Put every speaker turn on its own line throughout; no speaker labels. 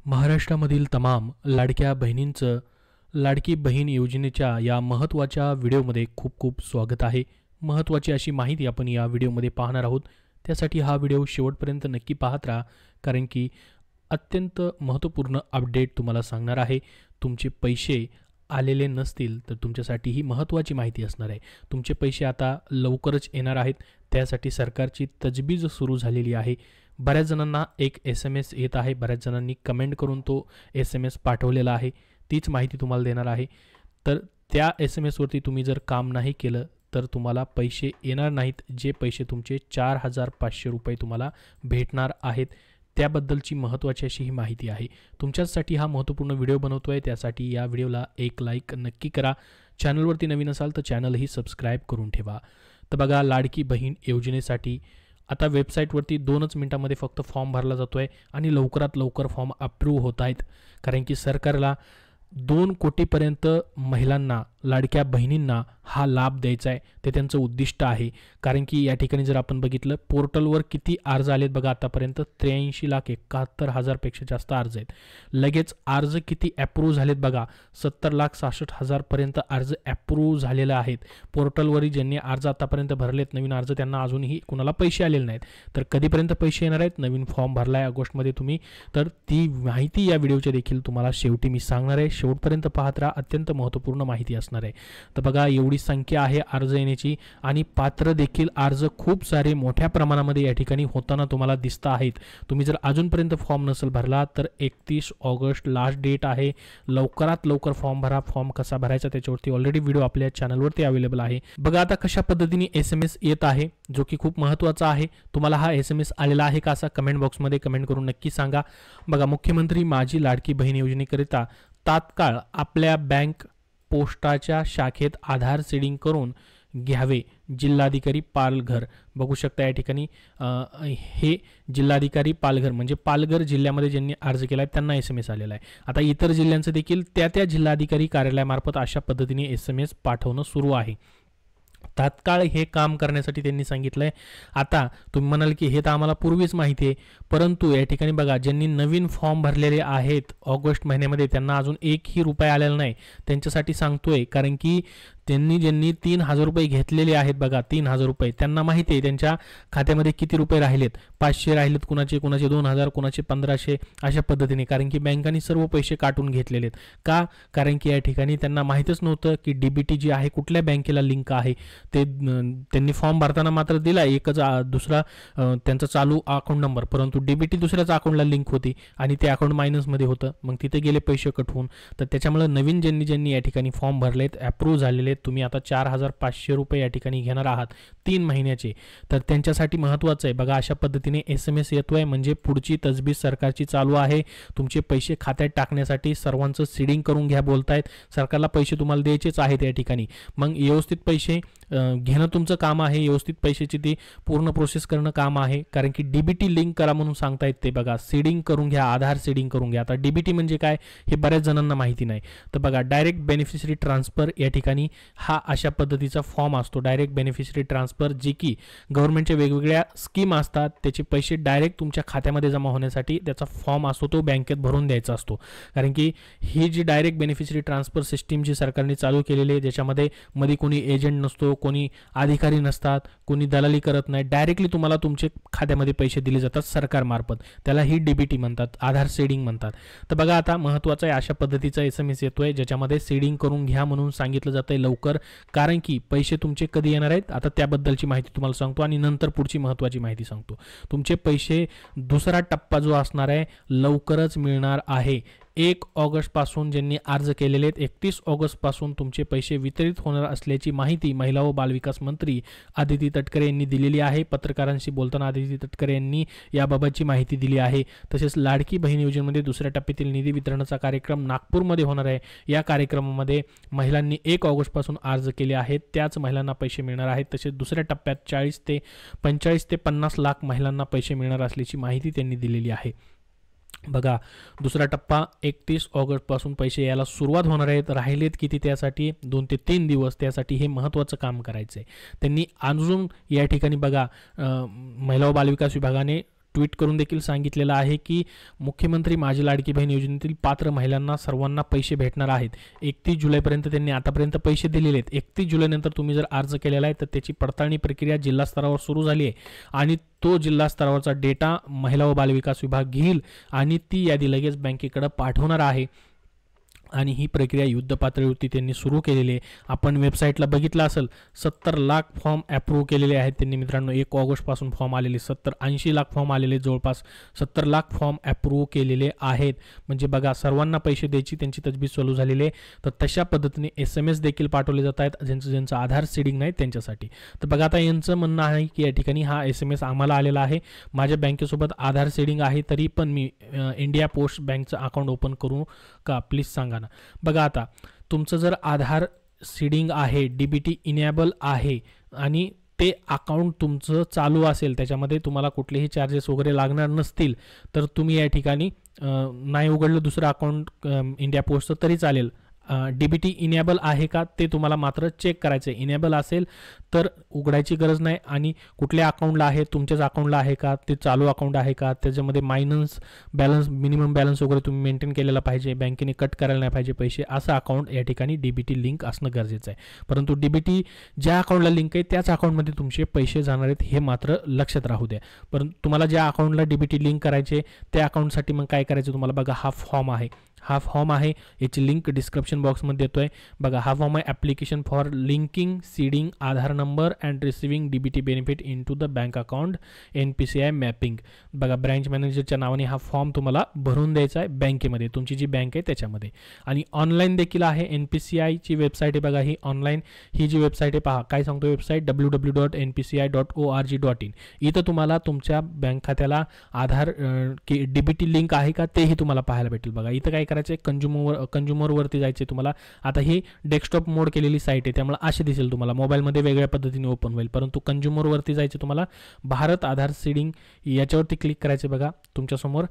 महाराष्ट्रामधील तमाम लाडक्या बहिणींचं लाडकी बहीण योजनेच्या या महत्त्वाच्या व्हिडिओमध्ये खूप खूप स्वागत आहे। महत्त्वाची अशी माहिती आपण या व्हिडिओमध्ये पाहणार आहोत। त्यासाठी हा व्हिडिओ शेवटपर्यंत नक्की पाहत राहा, कारण की अत्यंत महत्त्वपूर्ण अपडेट तुम्हाला सांगणार आहे। तुमचे पैसे आलेले नसतील तर तुमच्यासाठी ही महत्त्वाची माहिती असणार आहे। तुमचे पैसे आता लवकरच येणार आहेत, त्यासाठी सरकारची तजवीज सुरू झालेली आहे। बऱ्याच जणांना एक SMS येत आहे, बऱ्याच जणांनी कमेंट करून तो SMS पाठवलेला आहे। तीच माहिती तुम्हाला देणार आहे। तर त्या SMS वरती तुम्ही जर काम नाही केलं तर तुम्हाला पैसे येणार नाहीत। जे पैसे तुमचे 4500 रुपये तुम्हाला भेटणार आहेत, त्याबद्दलची महत्त्वाची अशी ही माहिती आहे। तुमच्यासाठी हा महत्त्वपूर्ण व्हिडिओ बनवतोय, त्यासाठी या व्हिडिओला एक लाईक नक्की करा। चॅनलवरती नवीन असाल तर चॅनलही सबस्क्राईब करून ठेवा। तर बघा, लाडकी बहीण योजनेसाठी आता वेबसाईटवरती 2च मिनिटांमध्ये फक्त फॉर्म भरला जातोय आणि लवकरात लवकर फॉर्म अप्रूव्ह होत आहेत, कारण की सरकारला 2 कोटीपर्यंत महिलांना, लाडक्या बहिणींना हा लाभ द्यायचा आहे। ते त्यांचं उद्दिष्ट आहे। कारण की या ठिकाणी जर आपण बघितलं पोर्टलवर किती अर्ज आलेत बघा, आतापर्यंत 83,71,000 पेक्षा जास्त अर्ज आहेत। लगेच अर्ज किती अप्रूव्ह झालेत बघा, 70,66,000 पर्यंत अर्ज अप्रूव्ह झालेले आहेत। पोर्टलवरील ज्यांनी अर्ज आतापर्यंत भरलेत नवीन अर्ज, त्यांना अजूनही कुणाला पैसे आलेले नाहीत। तर कधीपर्यंत पैसे येणार आहेत? नवीन फॉर्म भरलाय ऑगस्टमध्ये तुम्ही, तर ती माहिती या व्हिडिओच्या देखील तुम्हाला शेवटी मी सांगणार आहे। शेवटपर्यंत पाहत राहा, अत्यंत महत्त्वपूर्ण माहिती असणार आहे। तर बघा, एवढी संख्या आहे अर्ज येण्याची आणि पात्र देखील अर्ज खूप सारे मोठ्या प्रमाणामध्ये या ठिकाणी होताना तुम्हाला दिसत आहेत। तुम्ही जर अजूनपर्यंत फॉर्म नसेल भरला तर 31 ऑगस्ट लास्ट डेट आहे। लवकरात लवकर फॉर्म भरा। फॉर्म कसा भरायचा त्याच्यावरती ऑलरेडी व्हिडिओ आपल्या चॅनलवरती अवेलेबल आहे। बघा आता कशा पद्धतीने SMS येत आहे, जो की खूप महत्त्वाचा आहे। तुम्हाला हा SMS आलेला आहे का, असा कमेंट बॉक्समध्ये कमेंट करून नक्की सांगा। बघा, मुख्यमंत्री माझी लाडकी बहीण योजनेकरिता तात्काळ आपल्या बँक पोस्टाच्या शाखेत आधार सीडिंग करून घ्यावे। जिल्हाधिकारी पालघर, बघू शकता या ठिकाणी हे जिल्हाधिकारी पालघर म्हणजे पालघर जिल्ह्यामध्ये ज्यांनी अर्ज केला आहे त्यांना SMS आलेला आहे। आता इतर जिल्ह्यांचं देखील त्या जिल्हाधिकारी कार्यालयामार्फत अशा पद्धतीने SMS पाठवणं सुरू आहे। तात्काळ हे काम करण्यासाठी त्यांनी सांगितलंय। आता तुम्ही म्हणाल की हे तर आम्हाला पूर्वीच माहिती आहे, परंतु या ठिकाणी बघा, ज्यांनी नवीन फॉर्म भरलेले आहेत ऑगस्ट महिन्यामध्ये त्यांना अजून 1ही रुपया आलेला नाही। त्यांच्यासाठी सांगतोय, कारण की ज्यांनी 3,000 रुपये घेतलेले आहेत बघा, 3,000 रुपये, त्यांना माहिती आहे त्यांच्या खात्यामध्ये किती रुपये राहिलेत। 500 राहिलेत, कुणाचे 2,000, कुणाचे 1,500, अशा पद्धतीने, कारण की बँकांनी सर्व पैसे काटून घेतलेले आहेत। का? कारण की या ठिकाणी त्यांना माहीतच नव्हतं की DBT जी आहे कुठल्या बँकेला लिंक आहे। ते त्यांनी फॉर्म भरताना मात्र दिला एकच दुसरा त्यांचा चालू अकाउंट नंबर, परंतु DBT दुसऱ्याच अकाउंटला लिंक होती आणि ते अकाउंट मायनसमध्ये होतं। मग तिथे गेले पैसे कट होऊन। तर त्याच्यामुळे नवीन ज्यांनी या ठिकाणी फॉर्म भरलेत, अप्रूव्ह झालेले, तुम्ही आता 4,500 रुपये या ठिकाणी घेणार आहात 3 महिन्याचे, तर त्यांच्यासाठी महत्त्वाचं आहे। बघा, अशा पद्धतीने SMS येतोय, म्हणजे पुढची तजवीज सरकारची चालू आहे। तुमचे पैसे खात्यात टाकण्यासाठी सर्वांचं सीडिंग करून घ्या बोलतायत। सरकारला पैसे तुम्हाला द्यायचेच आहेत या ठिकाणी। मग व्यवस्थित पैसे घेणं तुमचं काम आहे, व्यवस्थित पैशाची ती पूर्ण प्रोसेस करणं काम आहे, कारण की DBT लिंक करा म्हणून सांगतायत ते। बघा, सीडिंग करून घ्या, आधार सीडिंग करून घ्या। आता DBT म्हणजे काय हे बऱ्याच जणांना माहिती नाही। तर बघा, डायरेक्ट बेनिफिशरी ट्रान्सफर या ठिकाणी हा अशा पद्धतीचा फॉर्म असतो, डायरेक्ट बेनिफिशरी ट्रान्सफर, जे की गव्हर्नमेंटच्या वेगवेगळ्या स्कीम असतात, त्याचे पैसे डायरेक्ट तुमच्या खात्यामध्ये जमा होण्यासाठी त्याचा फॉर्म असतो, तो बँकेत भरून द्यायचा असतो। कारण की ही जी डायरेक्ट बेनिफिशरी ट्रान्सफर सिस्टीम जी सरकारने चालू केलेली आहे, ज्याच्यामध्ये मध्ये कोणी एजंट नसतो, कोणी अधिकारी नसतात, कोणी दलाली करत नाही, डायरेक्टली तुम्हाला तुमचे खात्यामध्ये पैसे दिले जातात सरकारमार्फत, त्याला ही DBT म्हणतात, आधार सीडिंग म्हणतात। तर बघा, आता महत्त्वाचं आहे, अशा पद्धतीचा SMS येतोय ज्याच्यामध्ये सीडिंग करून घ्या म्हणून सांगितलं जातंय लवकर, कारण की पैसे तुमचे कधी येणार आहेत आता त्याबद्दलची माहिती तुम्हाला सांगतो आणि नंतर पुढची महत्त्वाची माहिती सांगतो। तुमचे पैसे दुसरा टप्पा जो असणार आहे लवकरच मिळणार आहे। 1 ऑगस्ट पासून ज्यांनी अर्ज केलेले आहेत, 31 ऑगस्ट पासून तुमचे पैसे वितरित होणार असल्याची माहिती महिला व बालविकास मंत्री आदिती तटकरे यांनी दिलेली आहे। पत्रकारांशी बोलताना आदिती तटकरे यांनी याबाबतची माहिती दिली आहे। तसेच लाडकी बहीण योजनेमध्ये दुसऱ्या टप्प्यातील निधी वितरणाचा कार्यक्रम नागपूरमध्ये होणार आहे। या कार्यक्रमामध्ये महिलांनी 1 ऑगस्ट पासून अर्ज केले आहेत, त्याच महिलांना पैसे मिळणार आहेत। तसेच दुसऱ्या टप्प्यात 45 ते 50 लाख महिलांना पैसे मिळणार असल्याची माहिती त्यांनी दिलेली आहे। बघा, दुसरा टप्पा 31 ऑगस्ट पासून पैसे यायला सुरुवात होणार आहेत। राहिलेत किती? त्यासाठी 2 ते 3 दिवस, त्यासाठी हे महत्त्वाचं काम करायचं आहे। त्यांनी अजून या ठिकाणी बघा, महिला व बालविकास विभागाने ट्विट करून देखील सांगितलेलं आहे की मुख्यमंत्री माझी लाडकी बहीण योजनेतील पात्र महिलांना सर्वांना पैसे भेटणार आहेत. 31 जुलैपर्यंत त्यांनी आतापर्यंत पैसे दिलेले आहेत. 31 जुलैनंतर तुम्ही जर अर्ज केलेला आहे तर त्याची पडताळणी प्रक्रिया जिल्हा स्तरावर सुरू झाली आहे आणि तो जिल्हा स्तरावरचा डेटा महिला व बालविकास विभाग घेईल आणि ती यादी लगेच बँकेकडे पाठवणार आहे आणि ही प्रक्रिया युद्ध पातळीवरती त्यांनी सुरू केलेली आहे. आपण वेबसाईटला बघितलं असेल 70 लाख फॉर्म अप्रूव्ह केलेले आहेत त्यांनी मित्रांनो. 1 ऑगस्टपासून फॉर्म आलेले 70-80 लाख फॉर्म आलेले, जवळपास 70 लाख फॉर्म अप्रूव्ह केलेले आहेत. म्हणजे बघा सर्वांना पैसे द्यायची त्यांची तजवीज चालू झालेली आहे. तर तशा पद्धतीने SMS देखील पाठवले जात आहेत ज्यांचं आधार सीडिंग नाही त्यांच्यासाठी. तर बघा आता यांचं म्हणणं आहे की या ठिकाणी हा SMS आम्हाला आलेला आहे, माझ्या बँकेसोबत आधार सीडिंग आहे, तरी पण मी इंडिया पोस्ट बँकचं अकाउंट ओपन करू का, प्लीज सांगा ना. बघा आता तुमचं जर आधार सीडिंग आहे, DBT इनेबल आहे आणि ते अकाउंट तुमचं चालू असेल, त्याच्यामध्ये तुम्हाला कुठलेही चार्जेस वगैरे लागणार नसतील, तर तुम्ही या ठिकाणी नाही उघडलं दुसरं अकाउंट इंडिया पोस्टचं तरी चालेल. DBT इनेबल आहे का ते तुम्हाला मात्र चेक करायचं आहे. इनेबल असेल तर उघडायची गरज नाही आणि कुठल्या अकाउंटला आहे, तुमच्याच अकाउंटला आहे का, ते चालू अकाउंट आहे का, त्याच्यामध्ये मायनस बॅलन्स मिनिमम बॅलन्स वगैरे तुम्ही मेंटेन केलेला पाहिजे, बँकेने कट करायला नाही पाहिजे पैसे, असं अकाउंट या ठिकाणी DBT लिंक असणं गरजेचं आहे. परंतु DBT ज्या अकाउंटला लिंक आहे त्याच अकाउंटमध्ये तुमचे पैसे जाणार आहेत हे मात्र लक्षात राहू द्या. परंतु तुम्हाला ज्या अकाउंटला DBT लिंक करायचे त्या अकाउंटसाठी मग काय करायचं तुम्हाला, बघा हा फॉर्म आहे, याची लिंक डिस्क्रिप्शन बॉक्समध्ये देतोय. बघा हा फॉर्म आहे, application for linking seeding Aadhaar number and receiving DBT benefit into the bank account NPCI mapping. बघा ब्रँच मॅनेजरच्या नावाने हा फॉर्म तुम्हाला भरून द्यायचा आहे बँकेमध्ये, तुमची जी बँक आहे त्याच्यामध्ये. आणि ऑनलाईन देखील आहे. NPCIची वेबसाईट आहे बघा, ही ऑनलाईन ही जी वेबसाईट आहे पहा काय सांगतो वेबसाईट, www.npci.org.in. इथं तुम्हाला तुमच्या बँक खात्याला आधार DBT लिंक आहे का तेही तुम्हाला पाहायला भेटेल. बघा इथं काय करायचं, कंझ्युमरवरती जायचे तुम्हाला. आता ही डेस्कटॉप मोड केलेली साईट आहे त्यामुळे असे दिसेल तुम्हाला, मोबाईलमध्ये वेगळ्या पद्धतीने ओपन होईल. परंतु कंझ्युमरवरती जायचे तुम्हाला, भारत आधार सीडिंग याच्यावरती क्लिक करायचे. बघा तुमच्यासमोर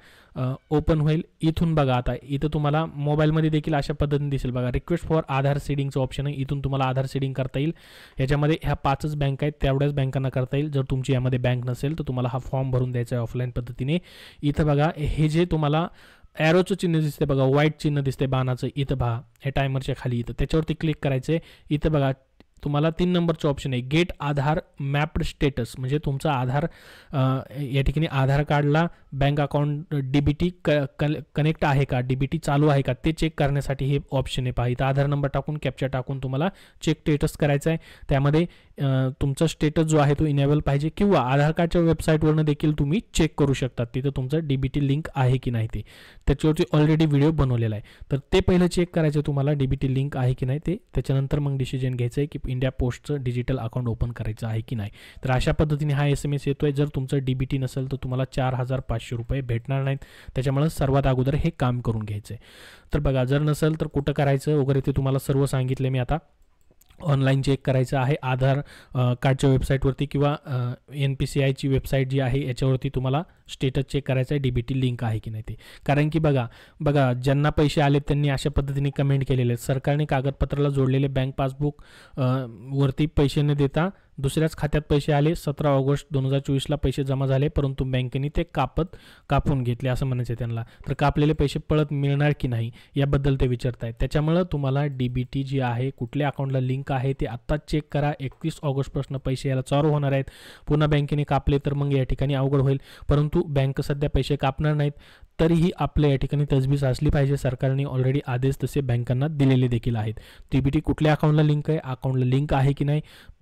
ओपन होईल. इथून बघा आता इथं तुम्हाला मोबाईलमध्ये देखील अशा पद्धतीने दिसेल. बघा रिक्वेस्ट फॉर आधार सीडिंगचं ऑप्शन आहे, इथून तुम्हाला आधार सीडिंग करता येईल. याच्यामध्ये ह्या 5च बँक आहेत, तेवढ्याच बँकांना करता येईल. जर तुमची यामध्ये बँक नसेल तर तुम्हाला हा फॉर्म भरून द्यायचा आहे ऑफलाईन पद्धतीने. इथं बघा हे जे तुम्हाला ॲरोचं चिन्ह दिसते बघा, व्हाईट चिन्ह दिसते बाणाचं, इथं पहा हे टायमरच्या खाली, इथं त्याच्यावरती क्लिक करायचं. इथं बघा तुम्हाला 3 नंबरचं ऑप्शन आहे, गेट आधार मॅप्ड स्टेटस, म्हणजे तुमचा आधार या ठिकाणी आधार कार्डला बँक अकाउंट DBT कनेक्ट आहे का, DBT चालू आहे का ते चेक करण्यासाठी हे ऑप्शन आहे. पहा इथं आधार नंबर टाकून कॅप्चा टाकून तुम्हाला चेक स्टेटस करायचं आहे. त्यामध्ये तुमचा स्टेटस जो आहे तो इनेबल पाहिजे, किंवा आधार कार्डच्या वेबसाईटवरनं देखील तुम्ही चेक करू शकता तिथं तुमचं DBT लिंक आहे की नाही ते, त्याच्यावरती ऑलरेडी व्हिडिओ बनवलेला आहे. तर ते पहिलं चेक करायचं तुम्हाला DBT लिंक आहे की नाही ते, त्याच्यानंतर मग डिसिजन घ्यायचं आहे की इंडिया पोस्टचं डिजिटल अकाउंट ओपन करायचं आहे की नाही. तर अशा पद्धतीने हा SMS येतोय. जर तुमचं DBT नसेल तर तुम्हाला 4,500 रुपये भेटणार नाहीत. त्याच्यामुळे सर्वात अगोदर हे काम करून घ्यायचं आहे. तर बघा जर नसेल तर कुठं करायचं वगैरे ते तुम्हाला सर्व सांगितले मी. आता ऑनलाईन चेक करायचं आहे आधार कार्डच्या वेबसाईटवरती किंवा NPCIची वेबसाईट जी आहे याच्यावरती तुम्हाला स्टेटस चेक करायचं आहे DBT लिंक आहे की नाही ते. कारण की बघा ज्यांना पैसे आले त्यांनी अशा पद्धतीने कमेंट केलेले आहेत, सरकारने कागदपत्राला जोडलेले बँक पासबुक वरती पैसे न देता दुसऱ्याच खात्यात पैसे आले. 17 ऑगस्ट 2024ला पैसे जमा झाले, परंतु बँकेने ते कापून घेतले असं म्हणायचं त्यांना. तर कापलेले पैसे परत मिळणार की नाही याबद्दल ते विचारत आहेत. त्याच्यामुळं तुम्हाला DBT जी आहे कुठल्या अकाउंटला लिंक आहे ते आत्ताच चेक करा. 31 ऑगस्टपासून पैसे याला चालू होणार आहेत. पुन्हा बँकेने कापले तर मग या ठिकाणी अवघड होईल. परंतु बँक सध्या पैसे कापणार नाहीत, तरीही आपल्या या ठिकाणी तजवीज असली पाहिजे. सरकारने ऑलरेडी आदेश तसे बँकांना दिलेले देखील आहेत. DBT कुठल्या अकाउंटला लिंक आहे, अकाउंटला लिंक आहे की नाही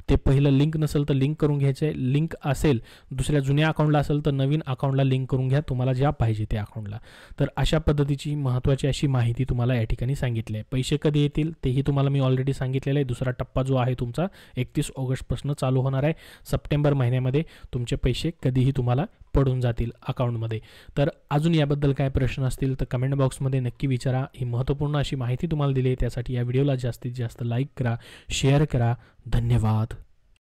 ते पहिलं, लिंक नसेल तर लिंक करून घ्यायचं आहे. लिंक असेल दुसऱ्या जुन्या अकाउंटला असेल तर नवीन अकाउंटला लिंक करून घ्या तुम्हाला ज्या पाहिजे त्या अकाउंटला. तर अशा पद्धतीची महत्त्वाची अशी माहिती तुम्हाला या ठिकाणी सांगितली आहे. पैसे कधी येतील तेही तुम्हाला मी ऑलरेडी सांगितलेलं आहे. दुसरा टप्पा जो आहे तुमचा 31 ऑगस्टपासून चालू होणार आहे. सप्टेंबर महिन्यामध्ये तुमचे पैसे कधीही तुम्हाला पडून जातील अकाउंटमध्ये. तर अजून याबद्दल काय प्रश्न असतील तर कमेंट बॉक्समध्ये नक्की विचारा. ही महत्त्वपूर्ण अशी माहिती तुम्हाला दिली आहे, त्यासाठी या व्हिडिओला जास्तीत जास्त लाईक करा, शेअर करा. धन्यवाद.